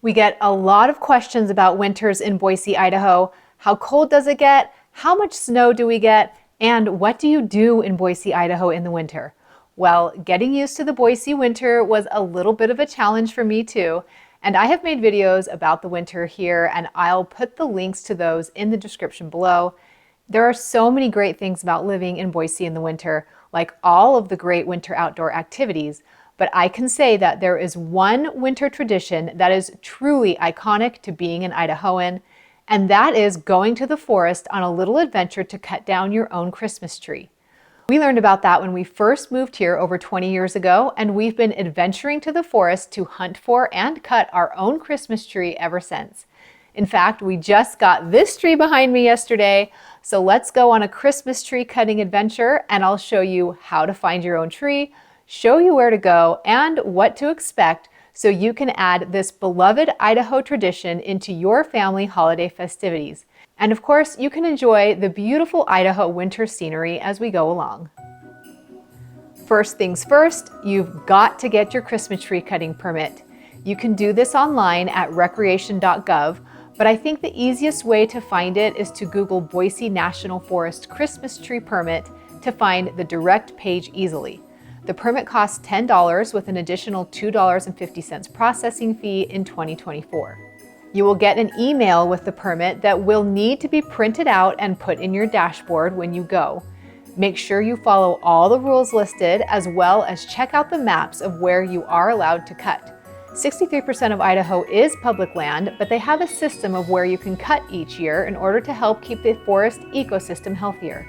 We get a lot of questions about winters in Boise, Idaho. How cold does it get? How much snow do we get? And what do you do in Boise, Idaho in the winter? Well, getting used to the Boise winter was a little bit of a challenge for me too. And I have made videos about the winter here, and I'll put the links to those in the description below. There are so many great things about living in Boise in the winter, like all of the great winter outdoor activities. But I can say that there is one winter tradition that is truly iconic to being an Idahoan, and that is going to the forest on a little adventure to cut down your own Christmas tree. We learned about that when we first moved here over 20 years ago, and we've been adventuring to the forest to hunt for and cut our own Christmas tree ever since. In fact, we just got this tree behind me yesterday, so let's go on a Christmas tree cutting adventure, and I'll show you how to find your own tree, show you where to go and what to expect so you can add this beloved Idaho tradition into your family holiday festivities. And of course, you can enjoy the beautiful Idaho winter scenery as we go along. First things first, you've got to get your Christmas tree cutting permit. You can do this online at recreation.gov, but I think the easiest way to find it is to Google Boise National Forest Christmas Tree Permit to find the direct page easily. The permit costs $10 with an additional $2.50 processing fee in 2024. You will get an email with the permit that will need to be printed out and put in your dashboard when you go. Make sure you follow all the rules listed, as well as check out the maps of where you are allowed to cut. 63% of Idaho is public land, but they have a system of where you can cut each year in order to help keep the forest ecosystem healthier.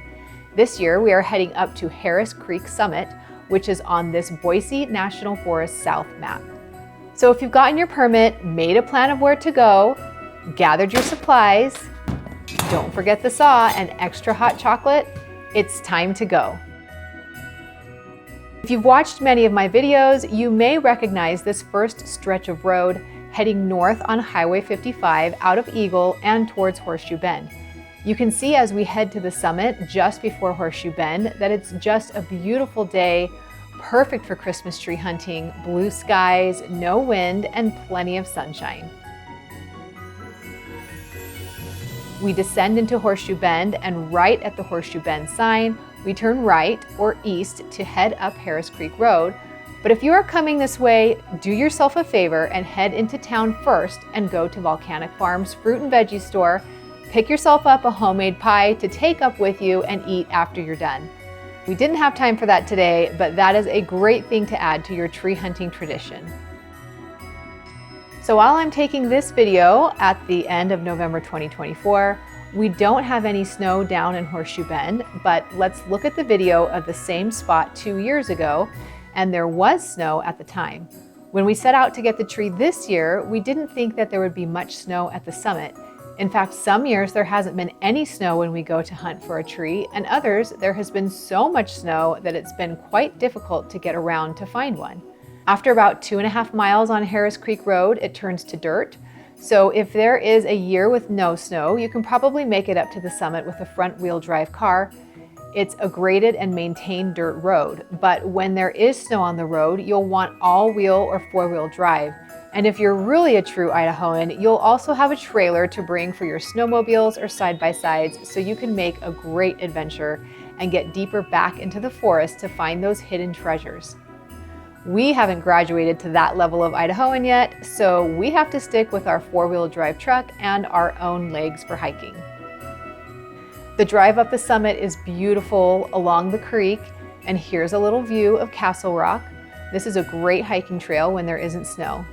This year, we are heading up to Harris Creek Summit, which is on this Boise National Forest South map. So if you've gotten your permit, made a plan of where to go, gathered your supplies, don't forget the saw and extra hot chocolate, it's time to go. If you've watched many of my videos, you may recognize this first stretch of road heading north on Highway 55 out of Eagle and towards Horseshoe Bend. You can see as we head to the summit just before Horseshoe Bend that it's just a beautiful day, perfect for Christmas tree hunting, blue skies, no wind, and plenty of sunshine. We descend into Horseshoe Bend, and right at the Horseshoe Bend sign, we turn right or east to head up Harris Creek Road. But if you are coming this way, do yourself a favor and head into town first and go to Volcanic Farms Fruit and Veggie Store. Pick yourself up a homemade pie to take up with you and eat after you're done. We didn't have time for that today, but that is a great thing to add to your tree hunting tradition. So while I'm taking this video at the end of November 2024, we don't have any snow down in Horseshoe Bend, but let's look at the video of the same spot 2 years ago, and there was snow at the time. When we set out to get the tree this year, we didn't think that there would be much snow at the summit. In fact, some years there hasn't been any snow when we go to hunt for a tree, and others there has been so much snow that it's been quite difficult to get around to find one. After about 2.5 miles on Harris Creek Road, it turns to dirt. So if there is a year with no snow, you can probably make it up to the summit with a front-wheel drive car. It's a graded and maintained dirt road, but when there is snow on the road, you'll want all-wheel or four-wheel drive. And if you're really a true Idahoan, you'll also have a trailer to bring for your snowmobiles or side-by-sides, so you can make a great adventure and get deeper back into the forest to find those hidden treasures. We haven't graduated to that level of Idahoan yet, so we have to stick with our four-wheel drive truck and our own legs for hiking. The drive up the summit is beautiful along the creek, and here's a little view of Castle Rock. This is a great hiking trail when there isn't snow.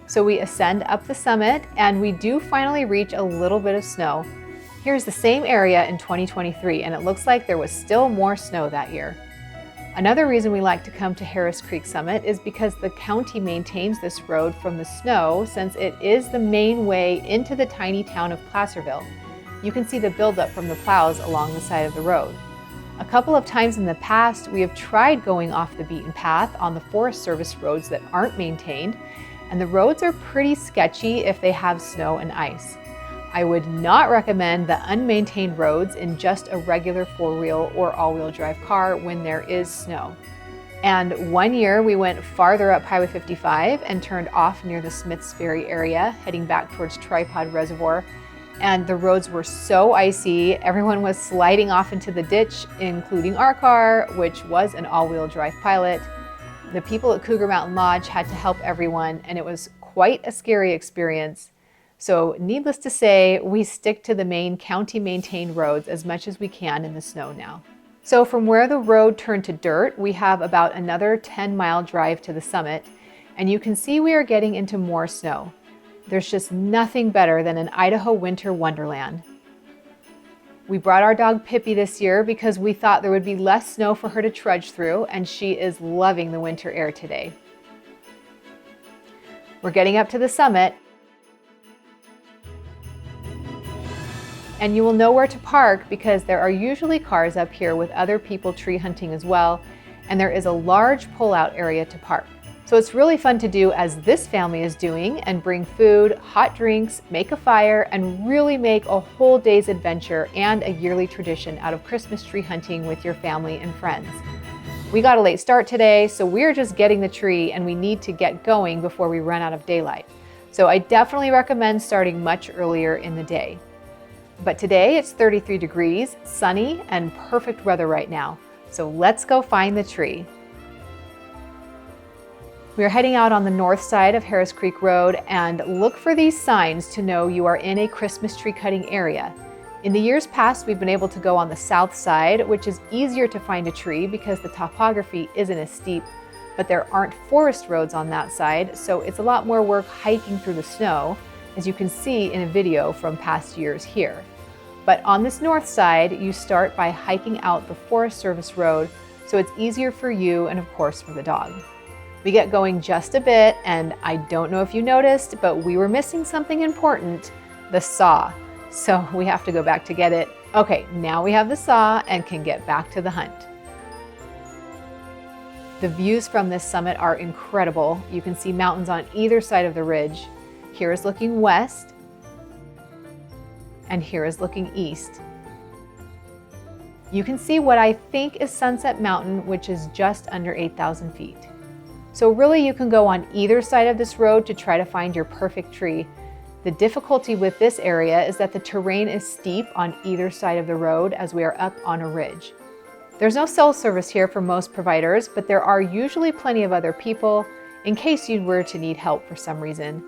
So we ascend up the summit, and we do finally reach a little bit of snow. Here's the same area in 2023, and it looks like there was still more snow that year. Another reason we like to come to Harris Creek Summit is because the county maintains this road from the snow, since it is the main way into the tiny town of Placerville. You can see the buildup from the plows along the side of the road. A couple of times in the past, we have tried going off the beaten path on the Forest Service roads that aren't maintained, and the roads are pretty sketchy if they have snow and ice. I would not recommend the unmaintained roads in just a regular four-wheel or all-wheel drive car when there is snow. And one year we went farther up Highway 55 and turned off near the Smiths Ferry area, heading back towards Tripod Reservoir. And the roads were so icy, everyone was sliding off into the ditch, including our car, which was an all-wheel drive Pilot. The people at Cougar Mountain Lodge had to help everyone, and it was quite a scary experience. So needless to say, we stick to the main county-maintained roads as much as we can in the snow now. So from where the road turned to dirt, we have about another 10-mile drive to the summit, and you can see we are getting into more snow. There's just nothing better than an Idaho winter wonderland. We brought our dog Pippi this year because we thought there would be less snow for her to trudge through, and she is loving the winter air today. We're getting up to the summit, and you will know where to park because there are usually cars up here with other people tree hunting as well, and there is a large pull-out area to park. So it's really fun to do as this family is doing and bring food, hot drinks, make a fire, and really make a whole day's adventure and a yearly tradition out of Christmas tree hunting with your family and friends. We got a late start today, so we're just getting the tree and we need to get going before we run out of daylight. So I definitely recommend starting much earlier in the day. But today it's 33 degrees, sunny, and perfect weather right now. So let's go find the tree. We are heading out on the north side of Harris Creek Road, and look for these signs to know you are in a Christmas tree cutting area. In the years past, we've been able to go on the south side, which is easier to find a tree because the topography isn't as steep, but there aren't forest roads on that side, so it's a lot more work hiking through the snow, as you can see in a video from past years here. But on this north side, you start by hiking out the Forest Service Road, so it's easier for you and of course for the dog. We get going just a bit, and I don't know if you noticed, but we were missing something important, the saw. So we have to go back to get it. Okay, now we have the saw and can get back to the hunt. The views from this summit are incredible. You can see mountains on either side of the ridge. Here is looking west, and here is looking east. You can see what I think is Sunset Mountain, which is just under 8,000 feet. So really you can go on either side of this road to try to find your perfect tree. The difficulty with this area is that the terrain is steep on either side of the road as we are up on a ridge. There's no cell service here for most providers, but there are usually plenty of other people in case you were to need help for some reason.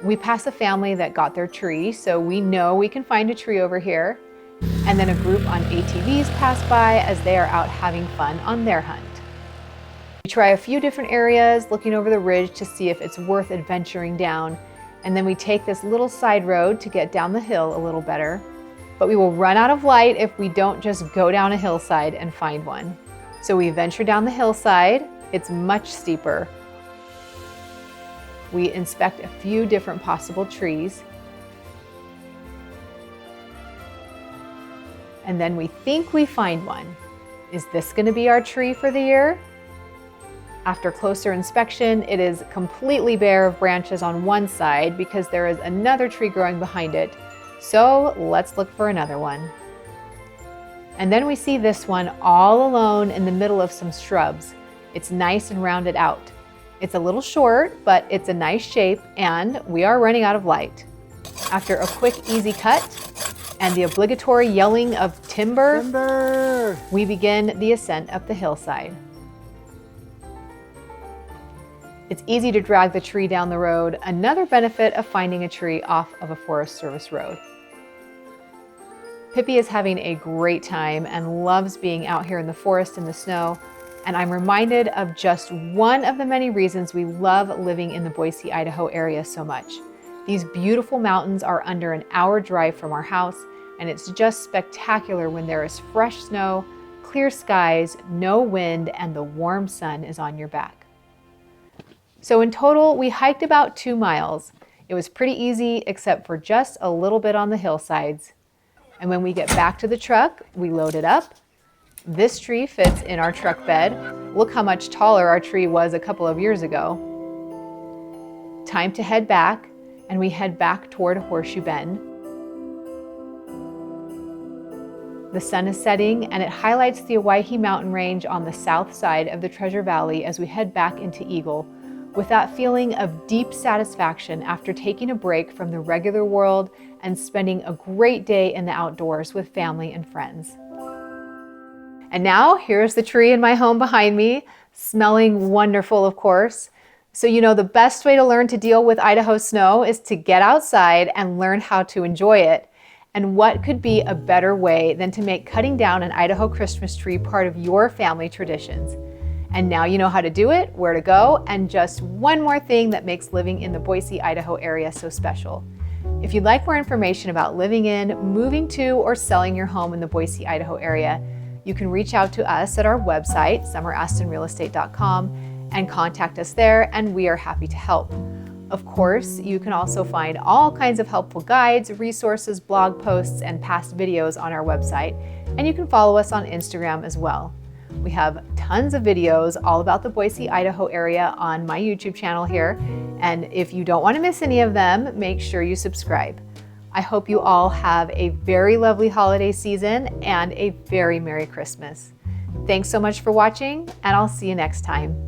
We pass a family that got their tree, so we know we can find a tree over here. And then a group on ATVs pass by as they are out having fun on their hunt. We try a few different areas, looking over the ridge to see if it's worth adventuring down. And then we take this little side road to get down the hill a little better. But we will run out of light if we don't just go down a hillside and find one. So we venture down the hillside. It's much steeper. We inspect a few different possible trees. And then we think we find one. Is this going to be our tree for the year? After closer inspection, it is completely bare of branches on one side because there is another tree growing behind it. So let's look for another one. And then we see this one all alone in the middle of some shrubs. It's nice and rounded out. It's a little short, but it's a nice shape, and we are running out of light. After a quick, easy cut and the obligatory yelling of timber, timber, we begin the ascent up the hillside. It's easy to drag the tree down the road, another benefit of finding a tree off of a Forest Service road. Pippi is having a great time and loves being out here in the forest in the snow, and I'm reminded of just one of the many reasons we love living in the Boise, Idaho area so much. These beautiful mountains are under an hour drive from our house, and it's just spectacular when there is fresh snow, clear skies, no wind, and the warm sun is on your back. So in total, we hiked about 2 miles. It was pretty easy, except for just a little bit on the hillsides. And when we get back to the truck, we load it up. This tree fits in our truck bed. Look how much taller our tree was a couple of years ago. Time to head back, and we head back toward Horseshoe Bend. The sun is setting and it highlights the Owyhee mountain range on the south side of the Treasure Valley as we head back into Eagle, with that feeling of deep satisfaction after taking a break from the regular world and spending a great day in the outdoors with family and friends. And now here's the tree in my home behind me, smelling wonderful, of course. So you know the best way to learn to deal with Idaho snow is to get outside and learn how to enjoy it. And what could be a better way than to make cutting down an Idaho Christmas tree part of your family traditions? And now you know how to do it, where to go, and just one more thing that makes living in the Boise, Idaho area so special. If you'd like more information about living in, moving to, or selling your home in the Boise, Idaho area, you can reach out to us at our website, summerastonrealestate.com, and contact us there, and we are happy to help. Of course, you can also find all kinds of helpful guides, resources, blog posts, and past videos on our website, and you can follow us on Instagram as well. We have tons of videos all about the Boise, Idaho area on my YouTube channel here, and if you don't want to miss any of them, make sure you subscribe. I hope you all have a very lovely holiday season and a very Merry Christmas. Thanks so much for watching, and I'll see you next time.